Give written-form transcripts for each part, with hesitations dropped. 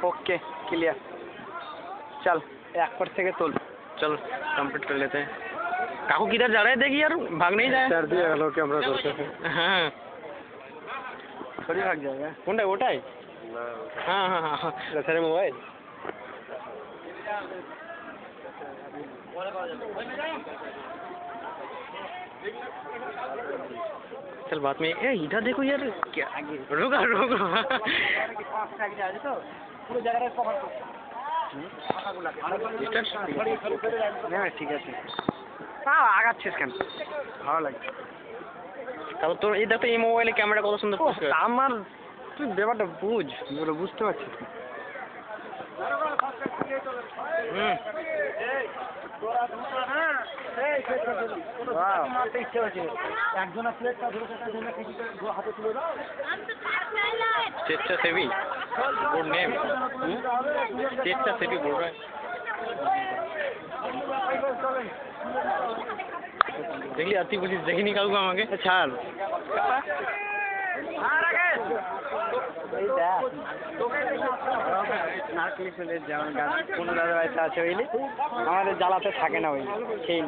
Okay clear. चल एक पर से तोल। चल कंप्लीट कर लेते हैं। काकू किधर जा रहे हैं? देखिए यार भाग नहीं जाए। सर्दी हेलो कैमरा करते हैं। हाँ थोड़ी भाग जाएगा। कौन है ওটাই? हाँ हाँ हाँ सारे मोबाइल चल बाद में। ए इधर देखो यार क्या रुका रुका ঠিক আছে আগাচ্ছিস কেন? ভালো লাগছে। তারপর তোর এই দেখো এই মোবাইলে ক্যামেরা কত সুন্দর পরিষ্কার। আমার তুই ব্যাপারটা বুঝ, বুঝতে পারছিস না। स्वेच्छासेवी गुड नेम। स्वेच्छासेवी बोल रहा है। দেখলি আর তুই বলিস দেখি নিকালবো আমাকে ছাড়। যেমন কোন দাদা বাড়িতে আছে বুঝলি, আমাদের জ্বালাতে থাকে না ওই সেই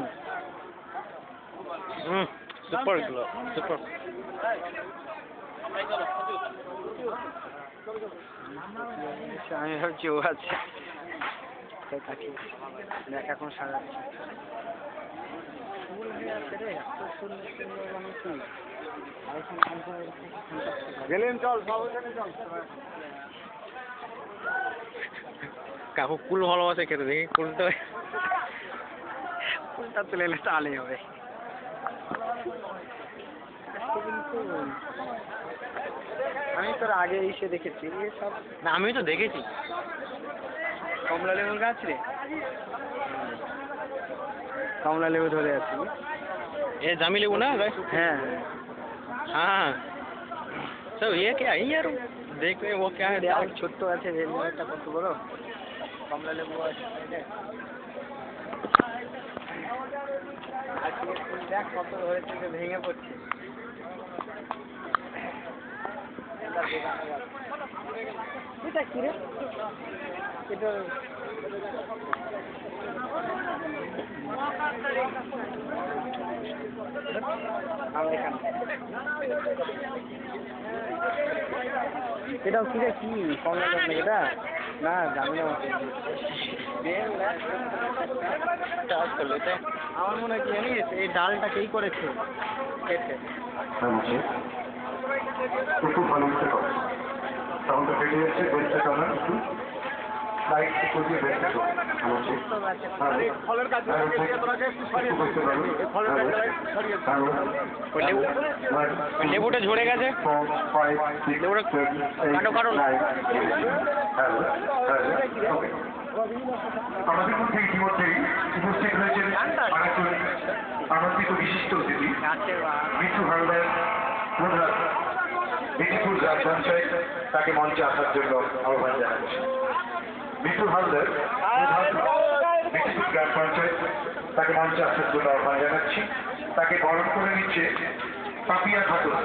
সুপার গুলো সুপার। আমি ভাবছি ও আছে দেখ এখন সারা গেলেন। চল কাকু কুল ভালোবাসে খেতে দেখি কুলটা কুলটা তুলে এলে তাহলেই হবে। আমি তোর আগে এসে দেখেছি সব। না আমি তো দেখেছি কমলা লেবুর গাছ রে, কমলা লেবু ধরে আছি। ये जामी लेबू ना? হ্যাঁ हाँ सब ये क्या है यार? देख रहे वो क्या है? আর ছোট্ট আছে রেলওয়েটা কত বড়। কমলা লেবু আছে দেখ কত হয়েছে, ভেঙে পড়ছে। এটা কি রে? এটা এটাও কি রে? কি কমলা লেবু এটা? না জানি না। আমার মনে হয় কি জানিস, এই ডালটাকেই করেছে কেটে। একটু ভালো মতো কর, সাউন্ডটা কেটে যাচ্ছে। বেস্টটা কর না, একটু লাইট একটু দিয়ে বেস্টটা কর। লেবুটা ঝরে গেছে। লেবুটা কাটো কাটো। আমাদের মধ্যে ইতিমধ্যেই উপস্থিত হয়েছেন আরেকজন আমন্ত্রিত বিশিষ্ট অতিথি মিঠু হালদার, প্রধান বিটিপুর গ্রাম পঞ্চায়েত। তাকে মঞ্চে আসার জন্য আহ্বান জানাচ্ছি। মিঠু হালদার, প্রধান বিটিপুর গ্রাম পঞ্চায়েত, তাকে মঞ্চে আসার জন্য আহ্বান জানাচ্ছি। তাকে বরণ করে নিচ্ছে পাপিয়া খাতুন।